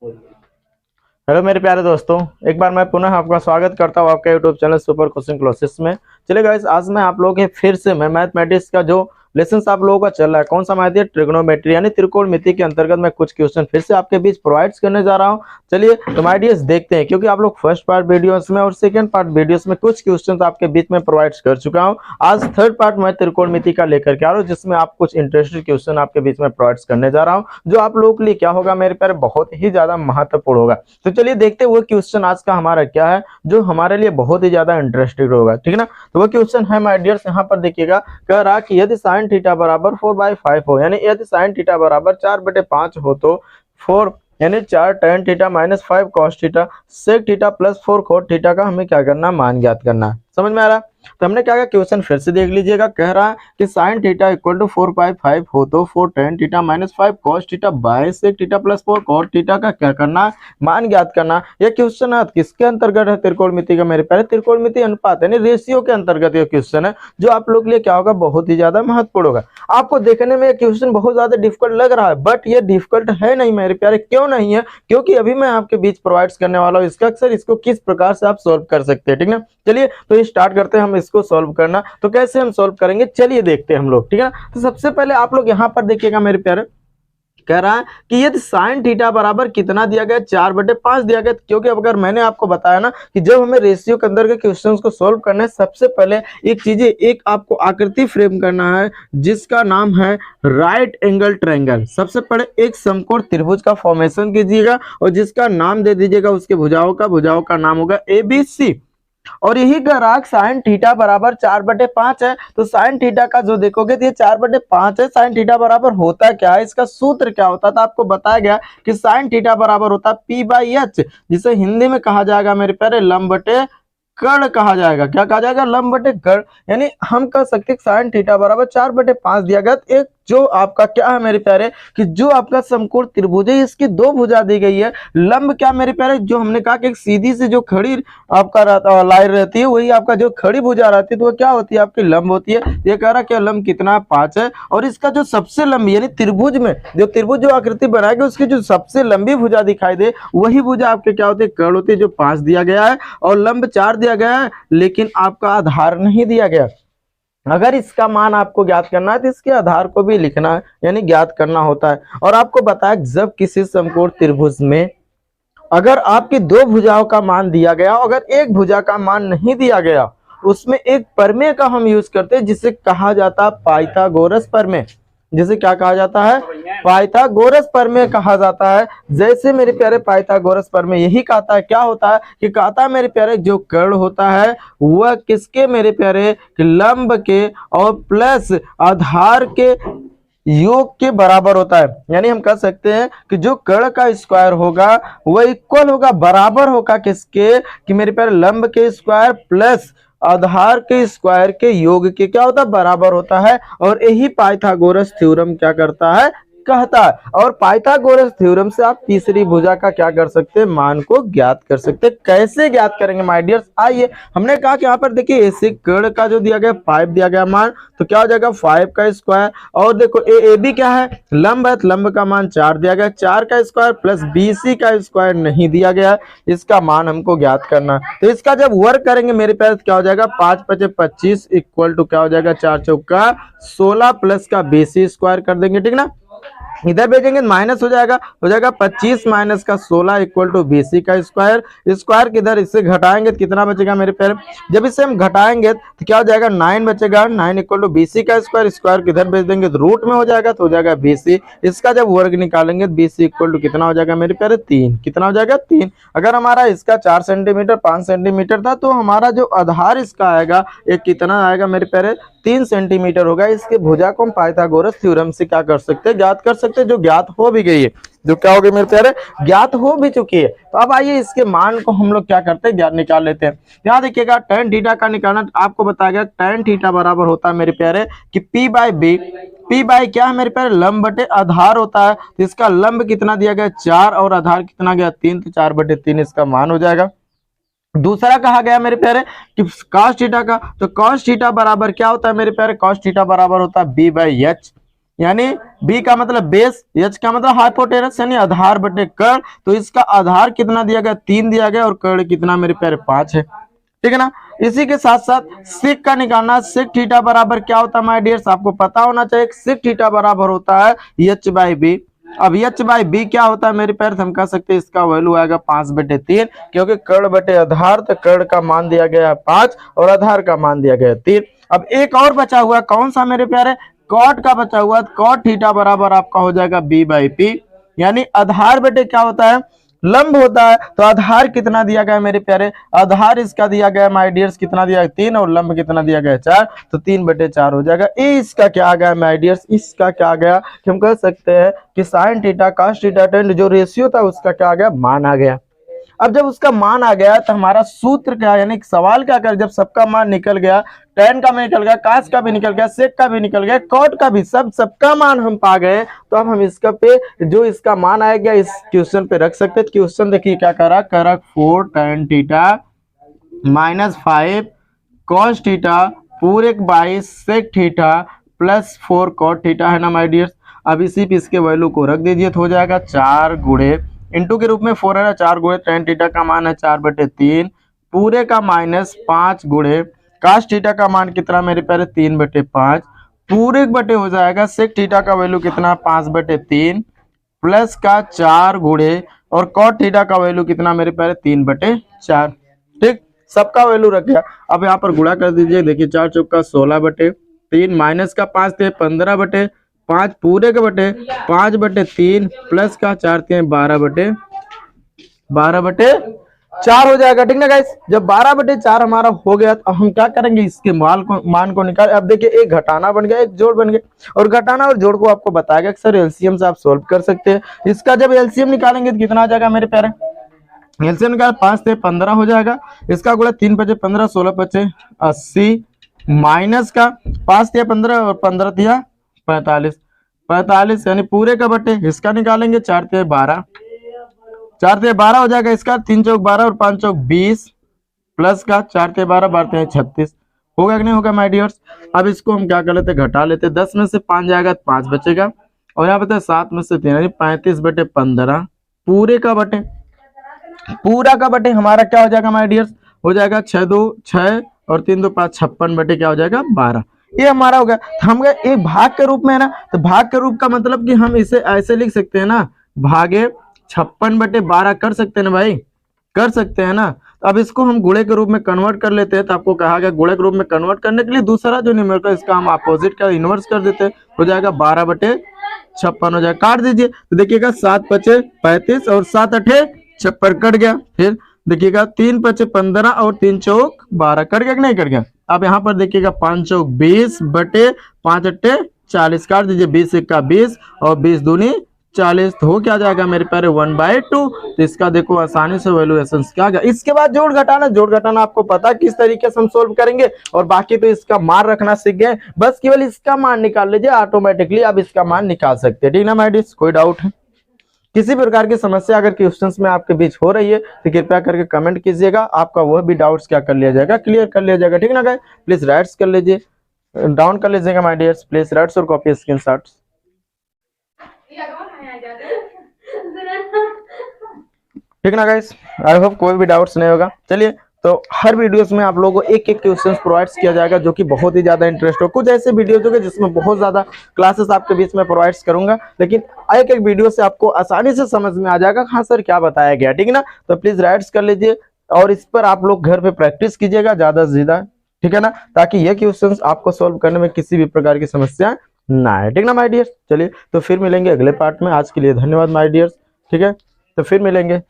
Hello मेरे प्यारे दोस्तों, एक बार मैं पुनः आपका स्वागत करता हूँ आपके YouTube channel super coaching classes में। चलिए गाइस, आज मैं आप लोगों के फिर से मैं मैथमेटिक्स का जो लेसन आप लोगों का चल रहा है, कौन सा मैथ है, ट्रिग्नोमेट्री यानी त्रिकोणमिति के अंतर्गत मैं कुछ क्वेश्चन फिर से आपके बीच प्रोवाइड करने जा रहा हूँ। चलिए तो माय डियर्स देखते हैं, क्योंकि आप लोग फर्स्ट पार्ट वीडियोस में और सेकंड पार्ट वीडियोस में कुछ क्वेश्चन आपके बीच में प्रोवाइड कर चुका हूँ। आज थर्ड पार्ट मैं त्रिकोणमिति का लेकर के आ रहा हूँ, जिसमें आप कुछ इंटरेस्टेड क्वेश्चन आपके बीच में प्रोवाइड करने जा रहा हूँ, जो आप लोगों के लिए क्या होगा मेरे प्यारे, बहुत ही ज्यादा महत्वपूर्ण होगा। तो चलिए देखते हैं वो क्वेश्चन आज का हमारा क्या है, जो हमारे लिए बहुत ही ज्यादा इंटरेस्टेड होगा, ठीक है ना। तो वो क्वेश्चन है माय डियर्स, यहाँ पर देखिएगा, कह रहा कि यदि साइन थीटा बराबर 4/5 हो, यानी यदि साइन थीटा बराबर 4/5 हो तो 4 यानी 4 tan theta minus 5 cos theta sec theta plus 4 cot theta का हमें क्या करना, मान ज्ञात करना है। समझ में आ रहा है? तो हमने क्या क्वेश्चन फिर से देख लीजिएगा। कह रहा है कि साइन थीटा इक्वल टू 4/5 हो तो 4 tan theta minus 5 cos theta by sec theta plus 4 cot theta का क्या करना, मान ज्ञात करना। यह क्वेश्चन किसके अंतर्गत है? त्रिकोणमिति का मेरे प्यारे, त्रिकोणमिति अनुपात यानी रेशियो के अंतर्गत यह क्वेश्चन है, जो आप लोग के लिए क्या होगा, बहुत ही ज्यादा महत्वपूर्ण होगा। आपको देखने में यह क्वेश्चन बहुत ज्यादा डिफिकल्ट लग रहा है, बट ये डिफिकल्ट है नहीं मेरे प्यारे। क्यों नहीं है? क्योंकि अभी मैं आपके बीच प्रोवाइड करने वाला हूँ इसका अक्सर, इसको किस प्रकार से आप सोल्व कर सकते हैं, ठीक है। चलिए तो ये स्टार्ट करते हैं हम इसको सोल्व करना। तो कैसे हम सोल्व करेंगे, चलिए देखते हैं हम लोग, ठीक है ना। तो सबसे पहले आप लोग यहाँ पर देखिएगा मेरे प्यारे, कह रहा है कि यदि साइन थीटा बराबर कितना दिया गया, 4/5 दिया गया। क्योंकि अगर मैंने आपको बताया ना कि जब हमें रेशियो के अंदर के क्वेश्चंस को सॉल्व करना है, सबसे पहले एक आपको आकृति फ्रेम करना है, जिसका नाम है राइट एंगल ट्रायंगल। सबसे पहले एक समकोण त्रिभुज का फॉर्मेशन कीजिएगा और जिसका नाम दे दीजिएगा उसके भुजाओं का नाम होगा ABC। और यही ग्राफ साइन थीटा बराबर 4/5 है, तो साइन थीटा का जो देखोगे तो ये 4/5 है। साइन थीटा बराबर होता क्या है, इसका सूत्र क्या होता था, आपको बताया गया कि साइन थीटा बराबर होता है P/H, जिसे हिंदी में कहा जाएगा मेरे प्यारे लंब बटे कर्ण कहा जाएगा। क्या कहा जाएगा? लंब बटे कर्ण। यानी हम कह सकते हैं साइन थीटा बराबर 4/5 दिया गया। एक जो आपका क्या है मेरे प्यारे, कि जो आपका समकोण त्रिभुज है इसकी दो भुजा दी गई है। लंब क्या मेरे प्यारे, जो हमने कहा कि एक सीधी से जो खड़ी आपका लाइन रहती है, वही आपका जो खड़ी भुजा रहती है तो वो क्या होती है, आपकी लंब होती है। ये कह रहा क्या लंब कितना, 5 है। और इसका जो सबसे लंबी यानी त्रिभुज में जो त्रिभुज जो आकृति बनाएगी उसकी जो सबसे लंबी भुजा दिखाई दे, वही भुजा आपके क्या होती है, कर्ण होती है, जो 5 दिया गया है। और लंब 4 दिया गया है, लेकिन आपका आधार नहीं दिया गया। अगर इसका मान आपको ज्ञात करना है तो इसके आधार को भी लिखना है, यानी ज्ञात करना होता है। और आपको बताया जब किसी समकोण त्रिभुज में अगर आपकी दो भुजाओं का मान दिया गया, अगर एक भुजा का मान नहीं दिया गया, उसमें एक प्रमेय का हम यूज करते हैं, जिसे कहा जाता है पाइथागोरस प्रमेय। जिसे क्या कहा जाता है? पाइथागोरस प्रमेय कहा जाता है। जैसे मेरे प्यारे पाइथागोरस प्रमेय यही कहता है, क्या होता है कि कहता है मेरे प्यारे, जो कर्ण होता है वह किसके मेरे प्यारे, लंब के और प्लस आधार के योग के बराबर होता है। यानी हम कह सकते हैं कि जो कर्ण का स्क्वायर होगा वह इक्वल होगा, बराबर होगा किसके, कि मेरे प्यारे लंब के स्क्वायर प्लस आधार के स्क्वायर के योग के क्या होता है, बराबर होता है। और यही पाइथागोरस थ्योरम क्या करता है, कहता है। और पाइथागोरस थ्योरम से आप तीसरी भुजा का क्या कर सकते हैं, मान को ज्ञात कर सकते हैं। कैसे ज्ञात करेंगे माय डियर्स, आइए। हमने कहा कि यहाँ पर देखिए ऐसे कर्ण का जो दिया गया 5 दिया गया मान, तो क्या हो जाएगा 5 का स्क्वायर। और देखो ए बी क्या है, लंब है, लंब का मान 4 दिया गया, 4 का स्क्वायर प्लस BC का स्क्वायर नहीं दिया गया, इसका मान हमको ज्ञात करना। तो इसका जब वर्क करेंगे मेरे पास क्या हो जाएगा, 5×5 = 25 इक्वल टू क्या हो जाएगा, 4×4 16 प्लस का BC स्क्वायर कर देंगे, ठीक ना। इधर भेजेंगे माइनस हो जाएगा 25 माइनस का 16 इक्वल टू BC का स्क्वायर। स्क्वायर किधर, इससे घटाएंगे तो कितना बचेगा मेरे प्यारे, जब इसे हम घटाएंगे तो क्या हो जाएगा, 9 बचेगा। 9 इक्वल टू BC का स्क्वायर, स्क्वायर किधर भेज देंगे तो रूट में हो जाएगा, तो हो जाएगा BC। इसका जब वर्ग निकालेंगे तो BC इक्वल टू कितना हो जाएगा मेरे प्यारे, 3। कितना हो जाएगा, 3। अगर हमारा इसका 4 सेंटीमीटर 5 सेंटीमीटर था, तो हमारा जो आधार इसका आएगा एक कितना आएगा मेरे प्यारे, 3 सेंटीमीटर होगा। इसके भुजा को हम पाइथागोरस थ्योरम से क्या कर सकते हैं, ज्ञात कर सकते हैं, जो ज्ञात हो भी गई है, जो क्या हो गई मेरे प्यारे, ज्ञात हो भी चुकी है। तो अब आइए इसके मान को हम लोग क्या करते हैं, ज्ञात निकाल लेते हैं। यहाँ देखिएगा tan थीटा का निकालना, आपको बताया गया tan थीटा बराबर होता है मेरे प्यारे कि P/B। P बाई क्या है मेरे प्यारे, लंब बटे आधार होता है। तो इसका लंब कितना दिया गया, 4, और आधार कितना गया, 3, तो 4/3 इसका मान हो जाएगा। दूसरा कहा गया मेरे प्यारे कि cos थीटा का, तो cos थीटा बराबर क्या होता है मेरे प्यारे, cos थीटा बराबर होता है B/H। यानी बी का मतलब बेस, एच का मतलब हाइपोटेनस यानी आधार बटे कर्ण। तो इसका आधार कितना दिया गया, 3 दिया गया, और कर्ण कितना मेरे प्यारे 5 है, ठीक है ना। इसी के साथ साथ सेक का निकालना, सेक थीटा बराबर क्या होता है माय डियर्स, आपको पता होना चाहिए। सेक थीटा बराबर होता है एच बाई बी। अब एच बाई बी क्या होता है मेरे पैर, हम कह सकते हैं इसका वैल्यू आएगा 5/3, क्योंकि कर्ण बटे आधार, तो कर्ण का मान दिया गया 5 और आधार का मान दिया गया 3। अब एक और बचा हुआ कौन सा मेरे प्यारे, कॉट का बचा हुआ। कॉट थीटा बराबर आपका हो जाएगा बी बाई पी, यानी आधार बटे क्या होता है, लंब होता है। तो आधार कितना दिया गया मेरे प्यारे, आधार इसका दिया गया माय डियर्स कितना दिया है 3, और लंब कितना दिया गया 4, तो 3/4 हो जाएगा। ए इसका क्या आ गया माय डियर्स, इसका क्या आ गया कि हम कह सकते हैं कि sine theta cos theta tan जो रेशियो था उसका क्या आ गया, मान आ गया। अब जब उसका मान आ गया तो हमारा सूत्र क्या, यानी सवाल क्या कर, जब सबका मान निकल गया, टेन का भी निकल गया, कास का भी निकल गया, सेक का भी निकल गया, कॉट का भी, सबका मान हम पा गए, तो अब हम इसका पे जो इसका मान आएगा इस क्वेश्चन पे रख सकते हैं। क्वेश्चन देखिए क्या करा, 4 tan थीटा -5 cos थीटा पूरे 22 sec थीटा +4 cot थीटा है ना माय डियर्स। अब इसी पे इसके वैल्यू को रख दीजिए तो हो जाएगा 4 गुणे इंटू के रूप में 4 है ना, 4 गुणे tan थीटा का मान है 4/3 पूरे का -5 गुणे cos थीटा का मान कितना मेरे प्यारे 3/5 पूरे बटे हो जाएगा sec थीटा का वैल्यू कितना 5/3 प्लस का 4 गुणे और cot थीटा का वैल्यू कितना मेरे प्यारे 3/4। ठीक, सबका वैल्यू रख गया। अब यहाँ पर गुणा कर दीजिए, देखिए 4 चौका 16/3 माइनस का 5 थे 15/5 पूरे के बटे 5/3 प्लस का 4 थे 12/4 हो जाएगा। ठीक ना गाइस, जब 12/4 हमारा हो गया तो हम क्या करेंगे, इसके मान को निकाल। अब देखिए एक घटाना बन गया, एक जोड़ बन गया, और घटाना और जोड़ को आपको बताया अक्सर एलसीएम से आप सोल्व कर सकते हैं। इसका जब एलसीएम निकालेंगे तो कितना आ जाएगा मेरे प्यारे, एलसीएम निकाल 5 से 15 हो जाएगा, इसका गुणा 3 × 5 = 15 16 × 5 = 80 माइनस का 5 से 15 और 15 दिया 45 यानी पूरे का बटे इसका निकालेंगे 4 से 12 हो जाएगा, इसका 3 चौक 12 और 5 चौक 20 प्लस का 4 से 12 12 36 होगा कि नहीं होगा माय डियर्स। अब इसको हम क्या कर लेते, घटा लेते, 10 में से 5 जाएगा 5 बचेगा, और यहाँ पे 7 में से 3 यानी 35/15 पूरा का बटे हमारा क्या हो जाएगा माय डियर्स, हो जाएगा 6 2 6 और 3 2 5 56 बटे क्या हो जाएगा 12। ये हमारा हो गया। हम गए एक भाग के रूप में है ना, तो भाग के रूप का मतलब कि हम इसे ऐसे लिख सकते हैं ना, भागे 56/12 कर सकते हैं ना भाई, कर सकते हैं ना। तो अब इसको हम गुणे के रूप में कन्वर्ट कर लेते हैं, तो आपको कहा गया गुणे के रूप में कन्वर्ट करने के लिए दूसरा जो न्यूमेरिकल इसका हम अपोजिट का इनवर्स कर देते हैं, हो जाएगा 12/56 हो जाएगा। काट दीजिए तो देखिएगा 7 × 5 = 35 और 7 × 8 = 56 कट गया। फिर देखिएगा 3 × 5 = 15 और 3 चौक 12 कट गया कि नहीं कट गया। अब यहाँ पर देखिएगा 5 चौक 20 बटे 5 8 40 काट दीजिए, 20 × 20 और 20 दूनी 40 तो हो क्या जाएगा मेरे प्यारे 1/2। तो इसका देखो आसानी से वैल्यूएशन क्या आ गया। इसके बाद जोड़ घटाना आपको पता किस तरीके से हम सोल्व करेंगे, और बाकी तो इसका मान रखना सीख गए, बस केवल इसका मान निकाल लीजिए ऑटोमेटिकली आप इसका मान निकाल सकते हैं। ठीक ना माय डियर्स, कोई डाउट है, किसी प्रकार की समस्या अगर क्वेश्चंस में आपके बीच हो रही है तो कृपया करके कमेंट कीजिएगा, आपका वह भी डाउट्स क्या कर लिया जाएगा, क्लियर कर लिया जाएगा। ठीक ना गाइस, प्लीज राइट्स कर लीजिए, डाउन कर लीजिएगा माय डियर्स, प्लीज राइट्स और कॉपी स्क्रीनशॉट्स। ठीक ना गाइस, आई होप कोई भी डाउट्स नहीं होगा। चलिए, तो हर वीडियोस में आप लोगों को एक क्वेश्चंस प्रोवाइड किया जाएगा जो कि बहुत ही ज्यादा इंटरेस्ट हो। कुछ ऐसे वीडियोस होंगे जिसमें बहुत ज्यादा क्लासेस आपके बीच में प्रोवाइड करूंगा, लेकिन एक वीडियो से आपको आसानी से समझ में आ जाएगा हाँ सर क्या बताया गया। ठीक है ना, तो प्लीज राइट्स कर लीजिए और इस पर आप लोग घर पे प्रैक्टिस कीजिएगा ज्यादा से ज्यादा, ठीक है ना, ताकि ये क्वेश्चन आपको सोल्व करने में किसी भी प्रकार की समस्या ना आए। ठीक ना माय डियर्स, चलिए तो फिर मिलेंगे अगले पार्ट में। आज के लिए धन्यवाद माय डियर्स, ठीक है, तो फिर मिलेंगे।